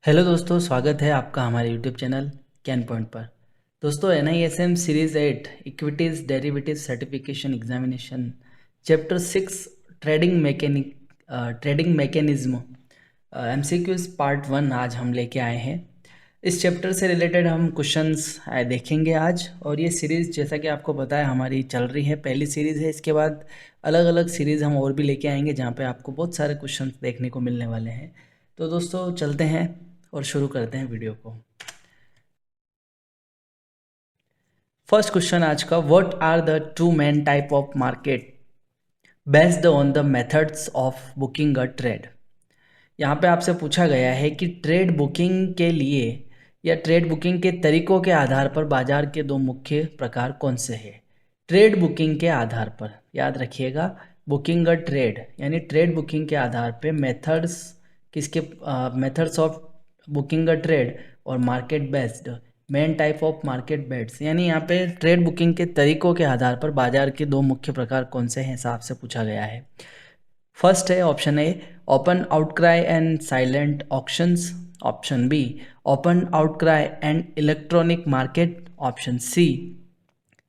Hello दोस्तों, स्वागत है आपका हमारे यूट्यूब चैनल कैन पॉइंट पर। दोस्तों, NISM series 8 equities derivative certification examination chapter 6 trading mechanism MCQs part 1 आज हम लेके आए हैं। इस चैप्टर से रिलेटेड हम क्वेश्चंस देखेंगे आज। और ये सीरीज़ जैसा कि आपको पता है हमारी चल रही है, पहली सीरीज़ है। इसके बाद अलग अलग सीरीज़ हम और भी लेके आएंगे जहाँ पे आपको बहुत सारे क्वेश्चंस देखने को मिलने वाले हैं। तो दोस्तों चलते हैं और शुरू करते हैं वीडियो को। फर्स्ट क्वेश्चन आज का, what are the two main type of market based on the methods of booking a trade. यहाँ पे आपसे पूछा गया है कि ट्रेड बुकिंग के लिए या ट्रेड बुकिंग के तरीकों के आधार पर बाजार के दो मुख्य प्रकार कौन से हैं। ट्रेड बुकिंग के आधार पर, याद रखिएगा, बुकिंग अ ट्रेड यानी ट्रेड बुकिंग के आधार पे मेथड्स किसके, methods of booking a trade और market based, main type of market based, यानी यहाँ पे ट्रेड बुकिंग के तरीकों के आधार पर बाजार के दो मुख्य प्रकार कौन से हैं, हिसाब से पूछा गया है। फर्स्ट है option A, open outcry and silent auctions. Option B, open outcry and electronic market. Option C,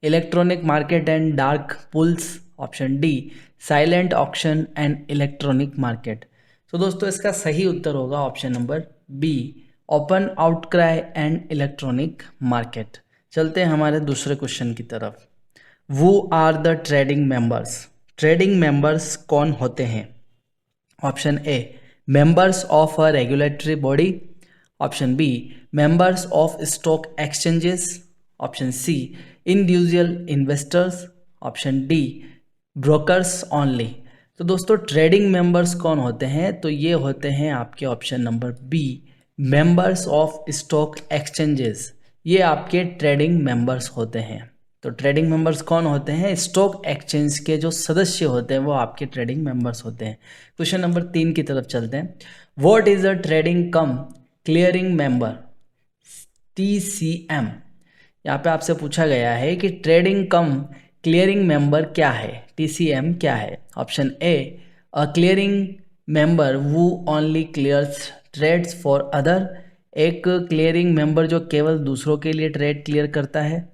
electronic market and dark pools. Option D, silent auction and electronic market. तो दोस्तों इसका सही उत्तर होगा option number B, open outcry and electronic market. चलते हैं हमारे दूसरे क्वेश्चन की तरफ। वो are the trading members. Trading members कौन होते हैं। Option A, members of a regulatory body. Option B, members of stock exchanges. Option C, individual investors. Option D, brokers only. तो दोस्तों ट्रेडिंग मेंबर्स कौन होते हैं, तो ये होते हैं आपके option number B, members of stock exchanges. ये आपके ट्रेडिंग मेंबर्स होते हैं। तो ट्रेडिंग मेंबर्स कौन होते हैं, स्टॉक एक्सचेंज के जो सदस्य होते हैं वो आपके ट्रेडिंग मेंबर्स होते हैं। क्वेश्चन नंबर 3 की तरफ चलते हैं। What is a trading cum clearing member, TCM। यहाँ पे आपसे पूछा गया है कि ट्रेडिंग कम क्लियरिंग मेंबर क्या है, TCM क्या है। Option A, a clearing member वो only clears trades for other. एक क्लियरिंग मेंबर जो केवल दूसरों के लिए ट्रेड क्लियर करता है।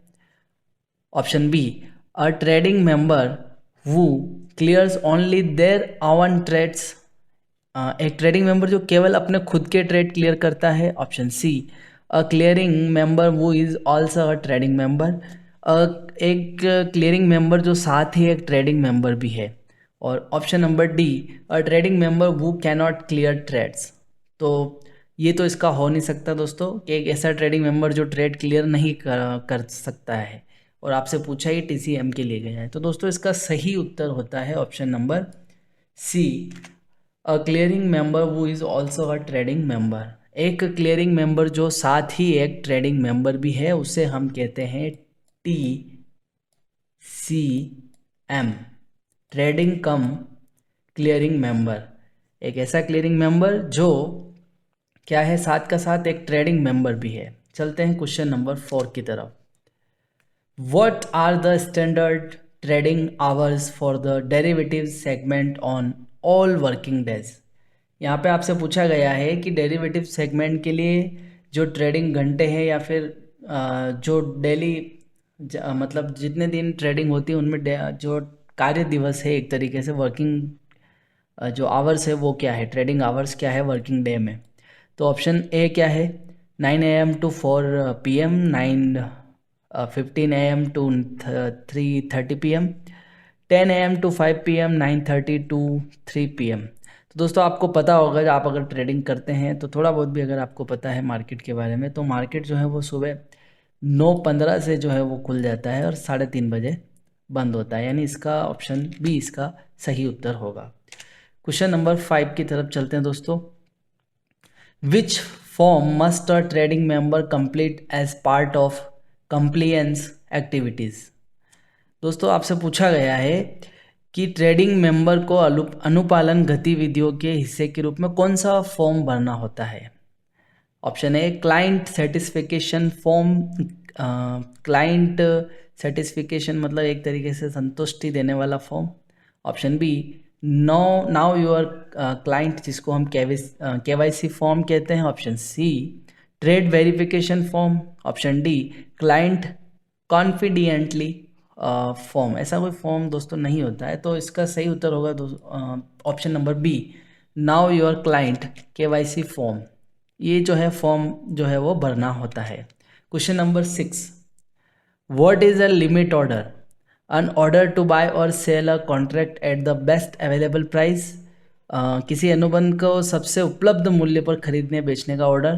Option B, a trading member वो clears only their own trades. एक ट्रेडिंग मेंबर जो केवल अपने खुद के ट्रेड क्लियर करता है। Option C, a clearing member वो is also a trading member. एक क्लियरिंग मेंबर जो साथ ही एक ट्रेडिंग मेंबर भी है। और ऑप्शन नंबर डी, अ ट्रेडिंग मेंबर वो कैनॉट क्लियर ट्रेड्स। तो ये तो इसका हो नहीं सकता दोस्तों कि एक ऐसा ट्रेडिंग मेंबर जो ट्रेड क्लियर नहीं कर सकता है, और आपसे पूछा ही TCM के लिए गया है। तो दोस्तों इसका सही उत्तर होता है option number C, a clearing member वो is also a trading member. एक क्लियरिंग मेंबर जो साथ ही एक ट्रेडिंग मेंबर भी है उसे हम कहते हैं TCM, trading cum clearing member. एक ऐसा क्लियरिंग मेंबर जो क्या है, साथ का साथ एक ट्रेडिंग मेंबर भी है। चलते हैं क्वेश्चन नंबर 4 की तरफ। What are the standard trading hours for the derivatives segment on all working days? यहाँ पे आपसे पूछा गया है कि डेरिवेटिव सेगमेंट के लिए जो ट्रेडिंग घंटे हैं या फिर जो डेली मतलब जितने दिन ट्रेडिंग होती है उनमें जो कार्य दिवस है, एक तरीके से वर्किंग जो आवर्स है वो क्या है, ट्रेडिंग आवर्स क्या है वर्किंग डे में। तो ऑप्शन ए क्या है, 9 AM to 4 PM, 9:15 AM to 3:30 PM, 10 AM to 5 PM, 9:30 to 3 PM। तो दोस्तों आपको पता होगा, आप अगर ट्रेडिंग करते हैं तो थोड़ा बहुत भी अगर आपको पता है मार्केट के बारे में, तो मार्केट जो है वो सुबह 9:15 से जो है वो खुल जाता है और 3:30 बजे बंद होता है, यानी इसका ऑप्शन बी इसका सही उत्तर होगा। क्वेश्चन नंबर 5 की तरफ चलते हैं दोस्तों। Which form must a trading member complete as part of compliance activities. दोस्तों आपसे पूछा गया है कि ट्रेडिंग मेंबर को अनुपालन गतिविधियों के हिस्से के रूप में कौन सा फॉर्म भरना होता है। Option A, client satisfaction form. Client satisfaction मतलब एक तरीके से संतुष्टि देने वाला form. Option B, now your client, जिसको हम केवाईसी फॉर्म कहते हैं, option C. Trade verification form, option D. Client confidently form, ऐसा कोई फॉर्म दोस्तों नहीं होता है, तो इसका सही उत्तर होगा option number B, now your client KYC form. ये जो है फॉर्म जो है वो भरना होता है। Question number 6, what is a limit order? An order to buy or sell a contract at the best available price, किसी अनुबंध को सबसे उपलब्ध मूल्य पर खरीदने बेचने का order.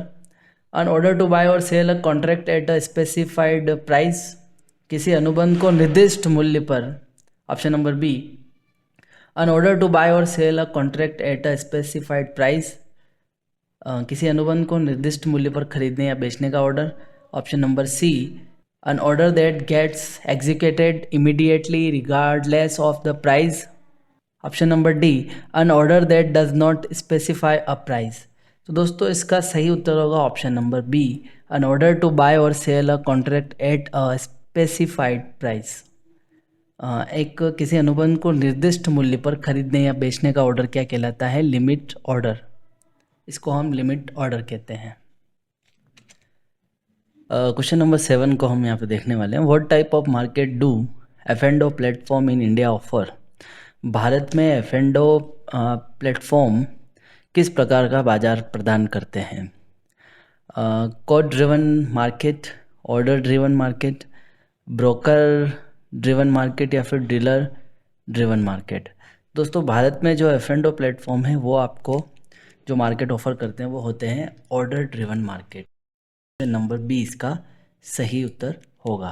An order to buy or sell a contract at a specified price, किसी अनुबंध को निर्दिष्ट मूल्य पर, option number B. An order to buy or sell a contract at a specified price, किसी अनुबंध को निर्दिष्ट मूल्य पर खरीदने या बेचने का order, option number C. An order that gets executed immediately regardless of the price, option number D. An order that does not specify a price, तो दोस्तों इसका सही उत्तर होगा option number B, an order to buy or sell a contract at a specified price। एक किसी अनुबंध को निर्दिष्ट मूल्य पर खरीदने या बेचने का ऑर्डर क्या कहलाता है? लिमिट ऑर्डर, इसको हम लिमिट ऑर्डर कहते हैं। क्वेश्चन नंबर 7 को हम यहाँ पे देखने वाले हैं। What type of market do F&O platform in India offer? Bharat में F&O प्लेटफॉर्म किस प्रकार का बाजार प्रदान करते हैं? Code driven market, order driven market, broker driven market या फिर डीलर ड्रिवन मार्केट? दोस्तों भारत में जो F&O प्लेटफॉर्म है वो आपको जो मार्केट ऑफर करते हैं वो होते हैं order driven market. Number B इसका सही उत्तर होगा।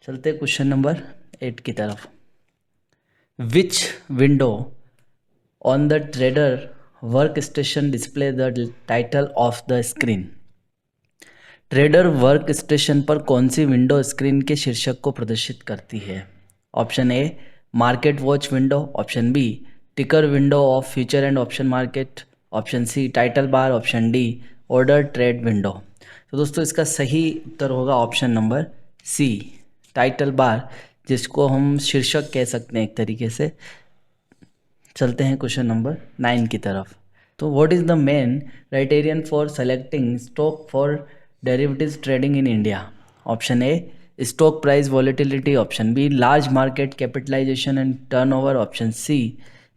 चलते क्वेश्चन नंबर 8 की तरफ। Which window on the trader work station display the title of the screen? Trader work station पर कौन सी विंडो स्क्रीन के शीर्षक को प्रदर्शित करती है? Option A market watch window, option B ticker window of future and option market, option C title bar, option D order trade window. तो दोस्तों इसका सही उत्तर होगा option number C, title bar, जिसको हम शीर्षक कह सकते हैं एक तरीके से। चलते हैं क्वेश्चन नंबर 9 की तरफ। तो what is the main criterion for selecting stock for derivatives trading in India? Option A stock price volatility, option B large market capitalisation and turnover, option C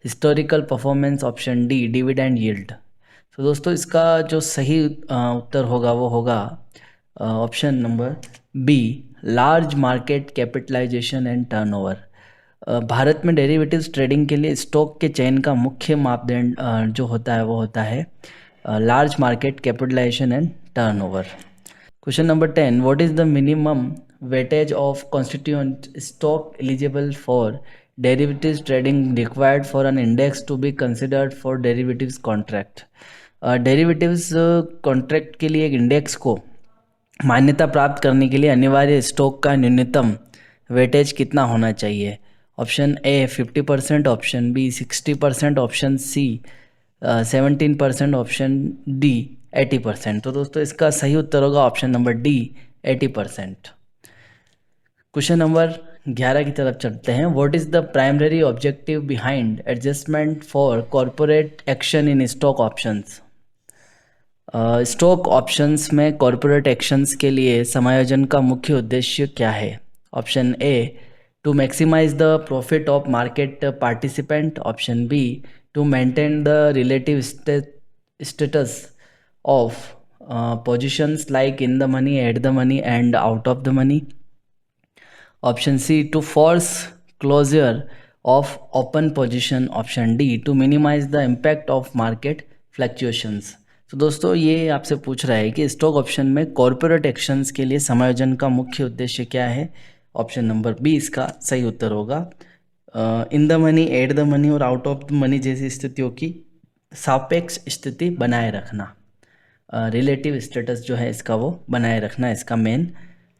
historical performance, option D dividend yield. तो दोस्तों इसका जो सही उत्तर होगा वो होगा option number B large market capitalisation and turnover. Bharat में डेरिवेटिव्स ट्रेडिंग के लिए स्टॉक के चयन का मुख्य मापदंड जो होता है वो होता है large market capitalisation and turnover. Question number 10, what is the minimum weightage of constituent stock eligible for derivatives trading required for an index to be considered for derivatives contract? Derivatives contract के लिए एक index को मान्यता प्राप्त करने के लिए अनिवार्य स्टॉक का न्यूनतम वेटेज कितना होना चाहिए? Option A 50%, option B 60%, option C 17%, option D 80%। तो दोस्तों इसका सही उत्तर होगा option number D 80%। Question number 11 की तरफ चलते हैं। What is the primary objective behind adjustment for corporate action in stock options? Stock options में कॉरपोरेट एक्शंस के लिए समायोजन का मुख्य उद्देश्य क्या है? Option A to maximise the profit of market participant, option B to maintain the relative status of positions like in the money, at the money and out of the money, option C to force closure of open position, option D to minimise the impact of market fluctuations. तो दोस्तों ये आपसे पूछ रहा है कि stock option में corporate actions के लिए समायोजन का मुख्य उद्देश्य क्या है? ऑप्शन नंबर बी इसका सही उत्तर होगा इन the money, at the money और आउट ऑफ द मनी जैसी स्थितियों की सापेक्ष स्थिति बनाए रखना, रिलेटिव स्टेटस जो है इसका वो बनाए रखना, इसका मेन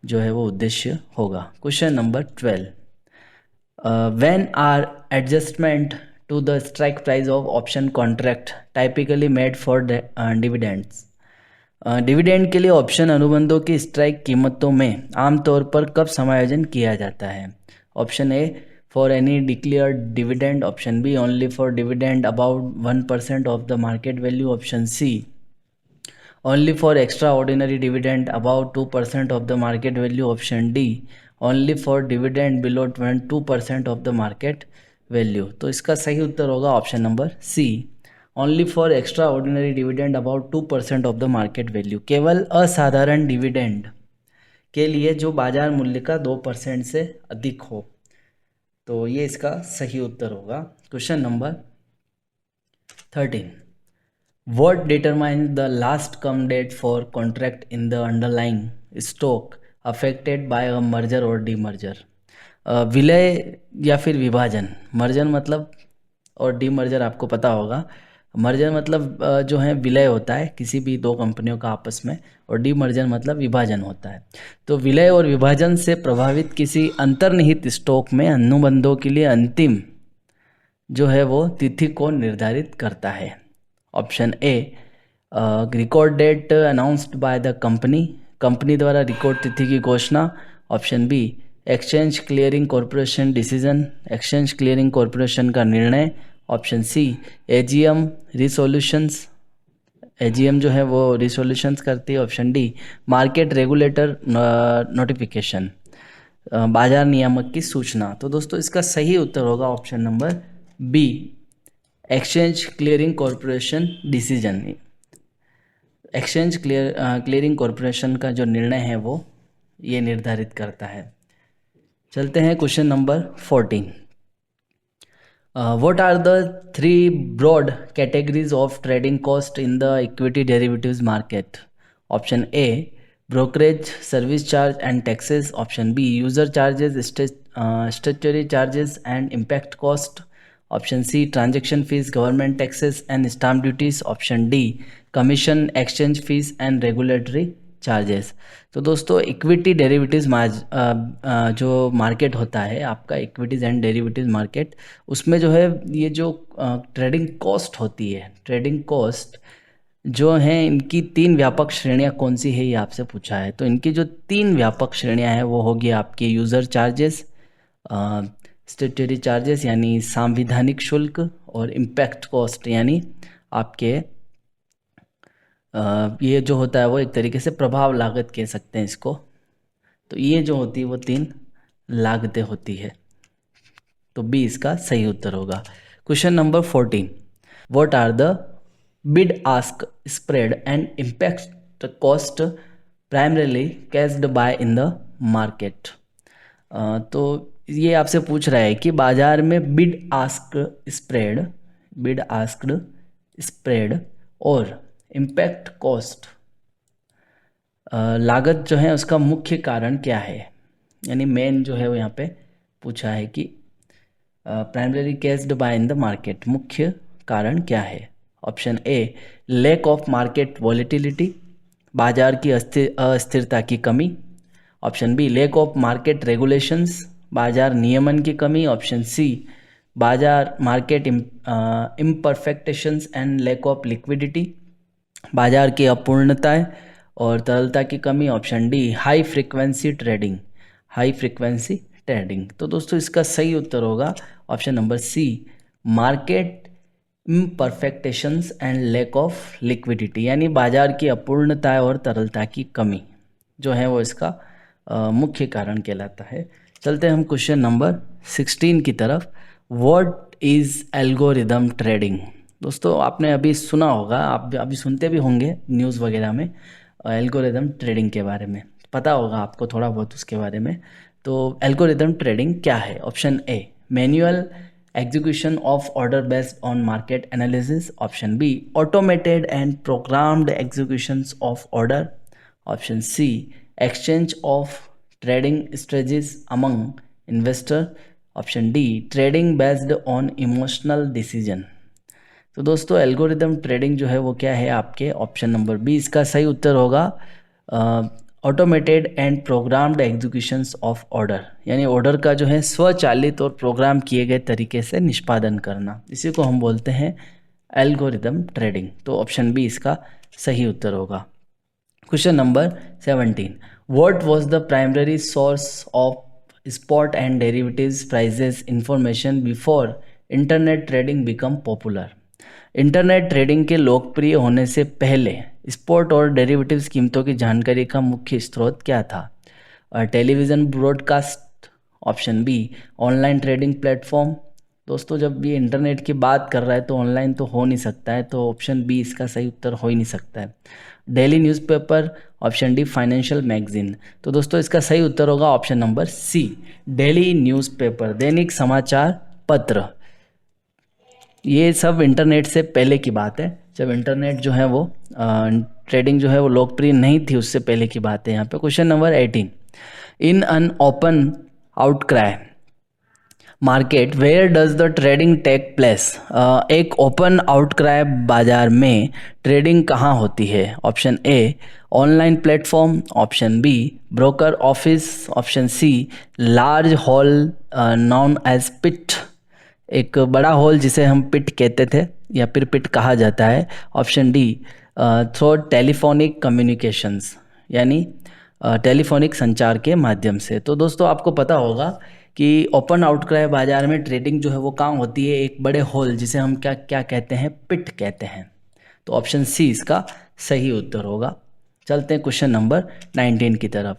जो है वो उद्देश्य होगा। Question number 12, when are adjustment to the strike price of option contract typically made for dividends? Dividend के लिए ऑप्शन अनुबंधों की स्ट्राइक कीमतों में आमतौर पर कब समायोजन किया जाता है? Option A for any declared dividend, option B only for dividend about 1% of the market value, option C only for extraordinary dividend about 2% of the market value, option D only for dividend below 2% of the market value। तो इसका सही उत्तर होगा option number C, only for extraordinary dividend about 2% of the market value, केवल असाधारण dividend के लिए जो बाजार मूल्य का 2% से अधिक हो। तो ये इसका सही उत्तर होगा। Question number 13, what determines the last cum date for contract in the underlying stock affected by a merger or demerger. विलय या फिर विभाजन, मर्जर मतलब और डीमर्जर आपको पता होगा। मर्जर मतलब जो है विलय होता है किसी भी दो कंपनियों का आपस में, और डीमर्जर मतलब विभाजन होता है। तो विलय और विभाजन से प्रभावित किसी अंतर्निहित स्टॉक में अनुबंधों के लिए अंतिम जो है वो तिथि को निर्धारित करता है। Option A record date announced by the company, company द्वारा रिकॉर्ड तिथि की घोषणा। Option B exchange clearing corporation decision, exchange clearing corporation का निर्णय। Option C AGM resolutions, AGM जो है वो रिसोल्यूशंस करती है। Option D market regulator notification, बाजार नियामक की सूचना। तो दोस्तों इसका सही उत्तर होगा option number B exchange clearing corporation decision. Exchange clearing corporation का जो निर्णय है वो ये निर्धारित करता है। चलते हैं question number 14, what are the three broad categories of trading cost in the equity derivatives market? Option A brokerage, service charge and taxes. Option B user charges, statutory charges and impact cost. Option C transaction fees, government taxes and stamp duties. Option D commission, exchange fees and regulatory charges. तो दोस्तों equity derivatives जो market होता है आपका, equities and derivatives market, उसमें जो है ये जो ट्रेडिंग कॉस्ट होती है, ट्रेडिंग कॉस्ट जो हैं इनकी तीन व्यापक श्रेणियां कौन सी है ये आपसे पूछा है। तो इनकी जो तीन व्यापक श्रेणियां हैं वो होगी आपके यूज़र चार्जेस, स्टैट्यूटरी चार्जेस यानी सांविधानिक शुल्क, और इम्पैक्ट कॉस्ट यानी आपके ये जो होता है वो एक तरीके से प्रभाव लागत कह सकते हैं इसको। तो ये जो होती है वो तीन लागतें होती है। तो बी इसका सही उत्तर होगा। Question number 14, what are the bid ask spread and impact cost primarily caused by in the market. तो ये आपसे पूछ रहा है कि बाजार में बिड आस्क स्प्रेड और इम्पैक्ट कॉस्ट लागत जो है उसका मुख्य कारण क्या है, यानी मेन जो है वो यहाँ पे पूछा है कि primary caused by in the market, मुख्य कारण क्या है। Option A lack of market volatility, बाजार की अस्थिरता की कमी। Option B lack of market regulations, बाजार नियमन की कमी। ऑप्शन सी बाजार market imperfections and lack of liquidity, बाजार की अपूर्णताएं और तरलता की कमी। Option D high frequency trading. तो दोस्तों इसका सही उत्तर होगा option number C market imperfections and lack of liquidity, यानी बाजार की अपूर्णताएं और तरलता की कमी जो है वो इसका मुख्य कारण कहलाता है। चलते हैं हम क्वेश्चन नंबर 16 की तरफ। What is algorithm trading. दोस्तों आपने अभी सुना होगा, आप अभी सुनते भी होंगे न्यूज़ वगैरह में एल्गोरिदम ट्रेडिंग के बारे में, पता होगा आपको थोड़ा बहुत उसके बारे में। तो एल्गोरिदम ट्रेडिंग क्या है। Option A manual execution of order based on market analysis. Option B automated and programmed executions of order. Option C exchange of trading strategies among investor. Option D trading based on emotional decision. तो दोस्तों algorithm trading जो है वो क्या है आपके, option number B इसका सही उत्तर होगा automated and programmed executions of order, यानी ऑर्डर का जो है स्वचालित और प्रोग्राम किए गए तरीके से निष्पादन करना, इसी को हम बोलते हैं एल्गोरिदम ट्रेडिंग। तो ऑप्शन बी इसका सही उत्तर होगा। Question number 17, what was the primary source of spot and derivatives prices information before internet trading become popular. Internet trading के लोकप्रिय होने से पहले स्पॉट और डेरिवेटिव्स कीमतों की जानकारी का मुख्य स्रोत क्या था? Television broadcast, option B online trading platform. दोस्तों जब ये इंटरनेट की बात कर रहा है तो ऑनलाइन तो हो नहीं सकता है, तो ऑप्शन बी इसका सही उत्तर हो ही नहीं सकता है। Daily newspaper, option D financial magazine. तो दोस्तों इसका सही उत्तर होगा option number C, daily newspaper, दैनिक समाचार पत्र। ये सब इंटरनेट से पहले की बात है, जब इंटरनेट जो है वो ट्रेडिंग जो है वो लोकप्रिय नहीं थी, उससे पहले की बात है यहाँ पे। Question number 18, in an open outcry market where does the trading take place? एक ओपन आउटक्राई बाजार में ट्रेडिंग कहाँ होती है? Option A online platform, option B broker office, option C large hall known as pit, एक बड़ा hall जिसे हम पिट कहते थे या फिर पिट कहा जाता है। Option D through telephonic communications, यानी टेलीफोनिक संचार के माध्यम से। तो दोस्तों आपको पता होगा कि ओपन आउटक्राई बाजार में ट्रेडिंग जो है वो काम होती है एक बड़े हॉल जिसे हम क्या क्या कहते हैं, पिट कहते हैं। तो ऑप्शन सी इसका सही उत्तर होगा। चलते हैं क्वेश्चन नंबर 19 की तरफ।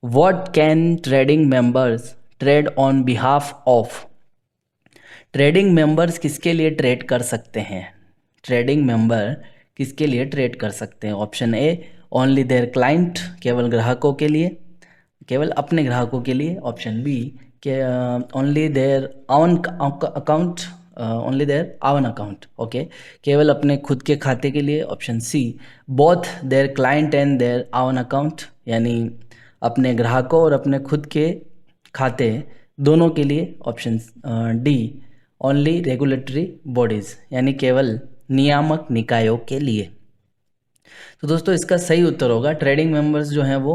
What can trading members trade on behalf of? Trading members किसके लिए ट्रेड कर सकते हैं? ट्रेडिंग मेंबर किसके लिए ट्रेड कर सकते हैं? Option A only their client, केवल ग्राहकों के लिए, केवल अपने ग्राहकों के लिए। ऑप्शन बी के only their own account, only their own account, okay, केवल अपने खुद के खाते के लिए। Option C both their client and their own account, यानी अपने ग्राहकों और अपने खुद के खाते दोनों के लिए। Option D only regulatory bodies, यानी केवल नियामक निकायों के लिए। तो दोस्तों इसका सही उत्तर होगा ट्रेडिंग मेंबर्स जो हैं वो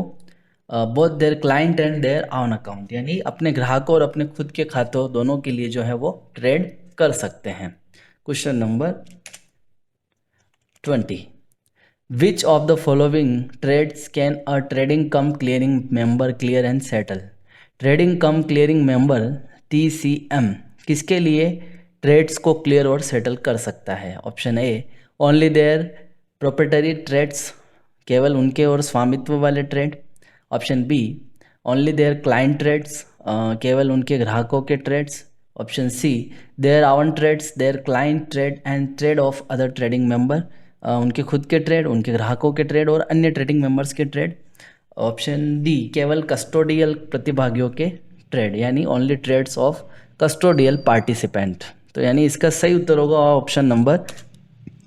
both their client and their own account, यानी अपने ग्राहकों और अपने खुद के खातों दोनों के लिए जो है वो ट्रेड कर सकते हैं। Question number 20, which of the following trades can a trading cum clearing member clear and settle? Trading cum clearing member TCM किसके लिए ट्रेड्स को क्लियर और सेटल कर सकता है? Option A only their proprietary trades, केवल उनके और स्वामित्व वाले ट्रेड। Option B only their client trades, केवल उनके ग्राहकों के trades. Option C their own trades, their client trade and trade of other trading member, उनके खुद के ट्रेड, उनके ग्राहकों के ट्रेड और अन्य ट्रेडिंग मेंबर्स के ट्रेड। ऑप्शन डी केवल कस्टोडियल प्रतिभागियों के ट्रेड, यानी only trades of custodial participant. तो यानी इसका सही उत्तर होगा option number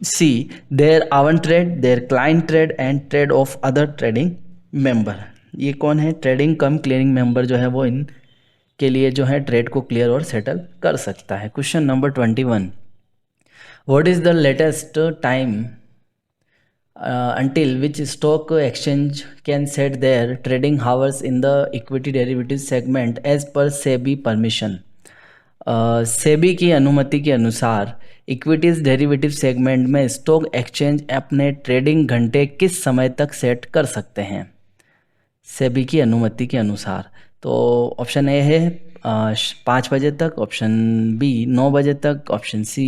C, their own trade, their client trade and trade of other trading member. ये कौन है? ट्रेडिंग कम क्लियरिंग मेंबर जो है वो इन के लिए जो है ट्रेड को क्लियर और सेटल कर सकता है। Question number 21, what is the latest time until which stock exchange can set their trading hours in the equity derivatives segment as per SEBI permission? SEBI की अनुमति के अनुसार इक्विटीज डेरिवेटिव सेगमेंट में स्टॉक एक्सचेंज अपने trading घंटे किस समय तक सेट कर सकते हैं? सेबी की अनुमति के अनुसार। तो ऑप्शन ए है 5 बजे तक, ऑप्शन बी 9 बजे तक, ऑप्शन सी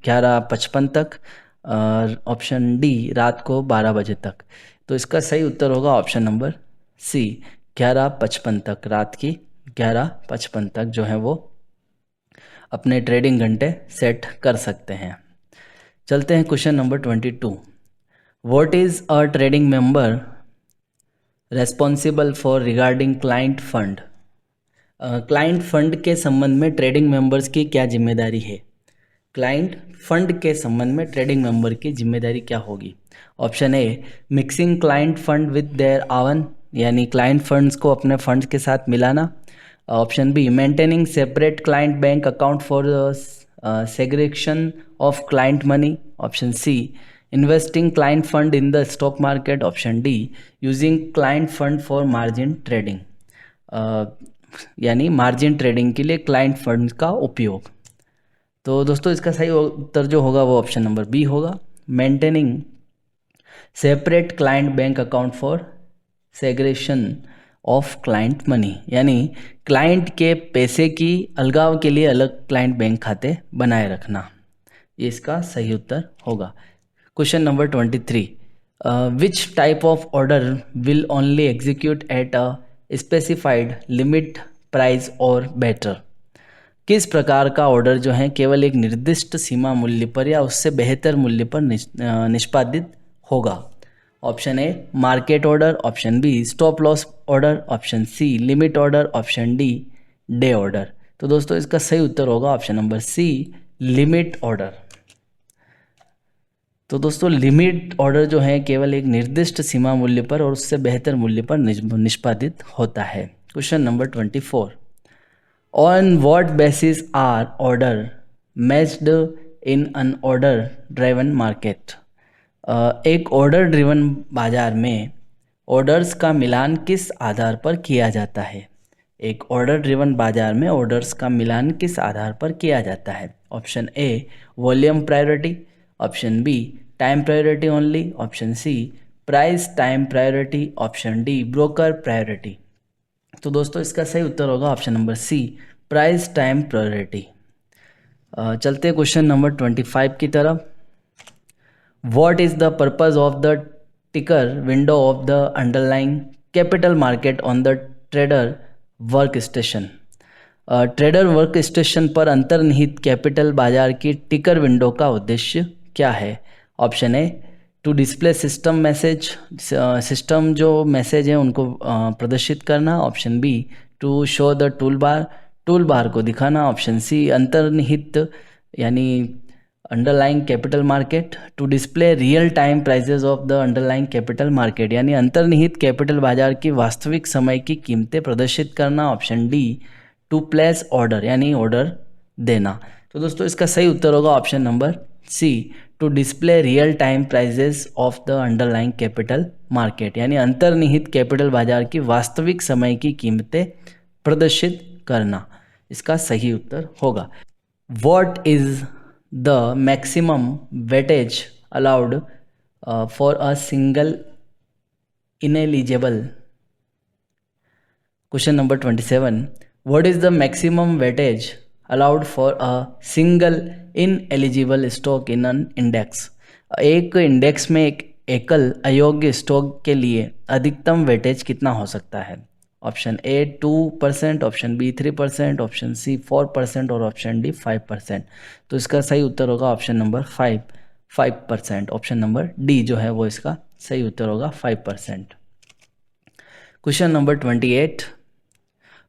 11:55 तक और ऑप्शन डी रात को 12 बजे तक। तो इसका सही उत्तर होगा ऑप्शन नंबर सी 11:55 तक, रात की 11:55 तक जो है वो अपने ट्रेडिंग घंटे सेट कर सकते हैं। चलते हैं question number 22, what is a trading member responsible for regarding client fund? Client fund के संबंध में ट्रेडिंग मेंबर्स की क्या जिम्मेदारी है? क्लाइंट फंड के संबंध में ट्रेडिंग मेंबर की जिम्मेदारी क्या होगी? Option A mixing client fund with their आवन, यानी क्लाइंट फंड्स को अपने फंड्स के साथ मिलाना। Option B maintaining separate client bank account for segregation of client money. Option C investing client fund in the stock market. Option D using client fund for margin trading, यानी margin trading के लिए client fund का उपयोग। तो दोस्तों इसका सही उत्तर जो होगा वो ऑप्शन नंबर बी होगा, maintaining separate client bank account for segregation of client money, यानी क्लाइंट के पैसे की अलगाव के लिए अलग क्लाइंट बैंक खाते बनाए रखना, ये इसका सही उत्तर होगा। Question number 23, which type of order will only execute at a specified limit price और बेटर। किस प्रकार का ऑर्डर जो है केवल एक निर्दिष्ट सीमा मूल्य पर या उससे बेहतर मूल्य पर निष्पादित होगा। Option A market order, option B stop loss order, option C limit order, option D day order. तो दोस्तों इसका सही उत्तर होगा option number C limit order. तो दोस्तों लिमिट ऑर्डर जो है केवल एक निर्दिष्ट सीमा मूल्य पर और उससे बेहतर मूल्य पर निष्पादित होता है। Question number 24, on what basis are order matched in an order driven market. एक ऑर्डर ड्रिवन बाजार में ऑर्डर्स का मिलान किस आधार पर किया जाता है। एक ऑर्डर ड्रिवन बाजार में ऑर्डर्स का मिलान किस आधार पर किया जाता है। Option A volume priority, option B time priority only, option C price time priority, option D broker priority. तो दोस्तों इसका सही उत्तर होगा option number C price time priority. चलते क्वेश्चन नंबर 25 की तरफ। What is the purpose of the ticker window of the underlying capital market on the trader work station. Trader work station पर अंतर्निहित कैपिटल बाजार की टिकर विंडो का उद्देश्य क्या है। Option A to display system message, system जो मैसेज है उनको प्रदर्शित करना, option B to show the tool bar को दिखाना, ऑप्शन सी अंतर्निहित यानी underlying capital market, to display real time prices of the underlying capital market यानी अंतर्निहित कैपिटल बाजार की वास्तविक समय की कीमतें प्रदर्शित करना, option D to place order यानी ऑर्डर देना। तो दोस्तों इसका सही उत्तर होगा option number C to display real time prices of the underlying capital market यानी अंतर्निहित कैपिटल बाजार की वास्तविक समय की कीमतें प्रदर्शित करना, इसका सही उत्तर होगा। What is the maximum weightage allowed for a single ineligible. Question number 27, what is the maximum weightage allowed for a single ineligible stock in an index. एक इंडेक्स में एक एकल अयोग्य स्टॉक के लिए अधिकतम वेटेज कितना हो सकता है। Option A 2%, option B 3%, option C 4% और ऑप्शन डी 5%। तो इसका सही उत्तर होगा option number 5%। Option number D जो है वो इसका सही उत्तर होगा 5%। Question number 28,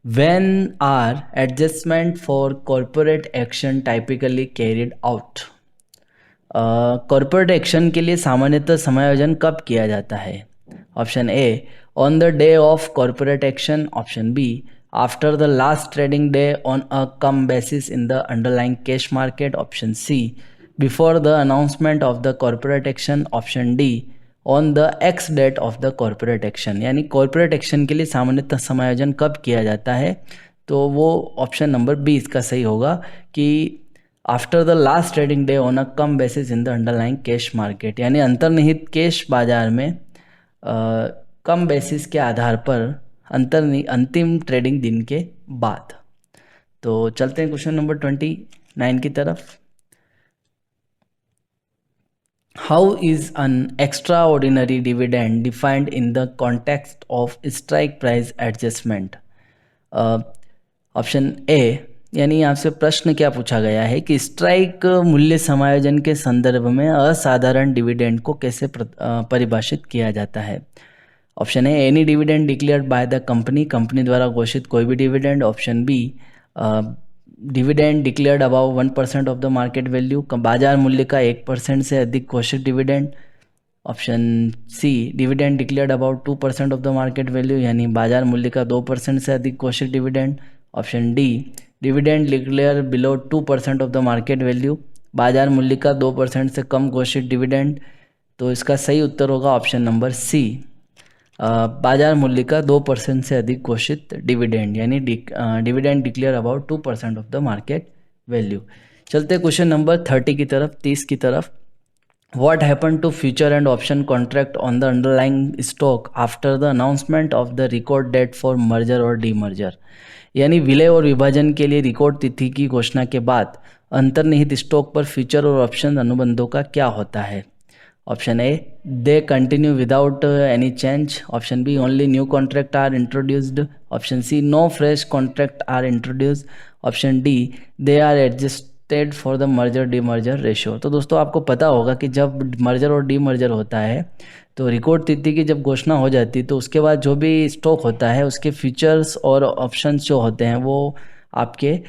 when are adjustment for corporate action typically carried out। Corporate action के लिए सामान्यतः समायोजन कब किया जाता है। Option A on the day of corporate action, option B after the last trading day on a cum basis in the underlying cash market, option C before the announcement of the corporate action, option D on the ex date of the corporate action. यानी corporate action के लिए सामान्यतः समायोजन कब किया जाता है, तो वो ऑप्शन नंबर बी इसका सही होगा कि after the last trading day on a cum basis in the underlying cash market यानी अंतर्निहित कैश बाजार में कम बेसिस के आधार पर अंतिम ट्रेडिंग दिन के बाद। तो चलते हैं क्वेश्चन नंबर 29 की तरफ। How is an extra ordinary dividend defined in the context of strike price adjustment. Option A यानी आपसे प्रश्न क्या पूछा गया है कि स्ट्राइक मूल्य समायोजन के संदर्भ में असाधारण डिविडेंड को कैसे परिभाषित किया जाता है। Option A any dividend declared by the company द्वारा घोषित कोई भी dividend, option B dividend declared above 1% of the market value बाजार मूल्य का 1% से अधिक घोषित dividend, option C dividend declared about 2% of the market value यानी बाजार मूल्य का 2% से अधिक घोषित dividend, option D dividend declare below 2% of the market value बाजार मूल्य का 2% से कम घोषित डिविडेंड। तो इसका सही उत्तर होगा ऑप्शन नंबर सी बाजार मूल्य का 2% से अधिक घोषित डिविडेंड यानी dividend declare about 2% of the market value. चलते क्वेश्चन नंबर 30 की तरफ 30 की तरफ। What happened to future and option contract on the underlying stock after the announcement of the record date for merger or demerger? यानी विलय और विभाजन के लिए रिकॉर्ड तिथि की घोषणा के बाद अंतर्निहित स्टॉक पर फ्यूचर और ऑप्शन अनुबंधों का क्या होता है? Option A, they continue without any change. Option B, only new contract are introduced. Option C, no fresh contract are introduced. Option D, they are adjusted for the merger demerger ratio. तो दोस्तों आपको पता होगा कि जब merger और D merger होता है तो रिकॉर्ड तिथि की जब घोषणा हो जाती है तो उसके बाद जो भी स्टॉक होता है उसके फीचर्स और ऑप्शंस जो होते हैं वो आपके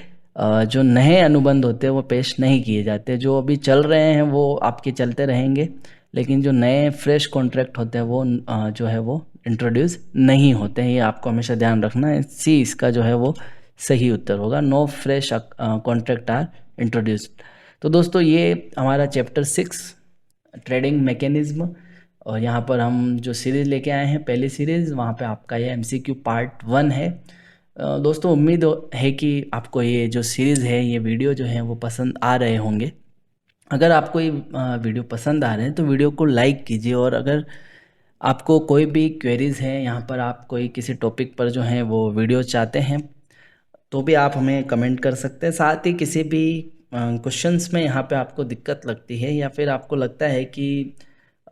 जो नए अनुबंध होते हैं वो पेश नहीं किए जाते. जो अभी चल रहे हैं वो आपके चलते रहेंगे, लेकिन जो नए फ्रेश कॉन्ट्रैक्ट होते हैं वो जो है वो इंट्रोड्यूस नहीं होते हैं. ये आपको हमेशा ध्यान रखना है. सी इसका जो है वो सही उत्तर होगा. No fresh contract are introduced. तो दोस्तों ये हमारा चैप्टर 6 ट्रेडिंग मैकेनिज्म, और यहाँ पर हम जो सीरीज़ लेके आए हैं पहली सीरीज़, वहाँ पे आपका ये MCQ पार्ट 1 है. दोस्तों उम्मीद है कि आपको ये जो सीरीज़ है, ये वीडियो जो है वो पसंद आ रहे होंगे. अगर आपको ये वीडियो पसंद आ रहे हैं तो वीडियो को लाइक कीजिए, और अगर आपको कोई भी क्वेरीज़ हैं, यहाँ पर आप कोई किसी टॉपिक पर जो है वो वीडियो चाहते हैं तो भी आप हमें कमेंट कर सकते हैं. साथ ही किसी भी क्वेश्चंस में यहाँ पे आपको दिक्कत लगती है या फिर आपको लगता है कि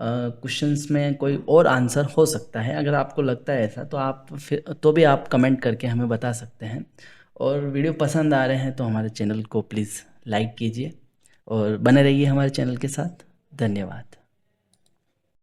क्वेश्चंस में कोई और आंसर हो सकता है, अगर आपको लगता है ऐसा तो आप फिर तो भी आप कमेंट करके हमें बता सकते हैं. और वीडियो पसंद आ रहे हैं तो हमारे चैनल को प्लीज़ लाइक कीजिए और बने रहिए हमारे चैनल के साथ. धन्यवाद.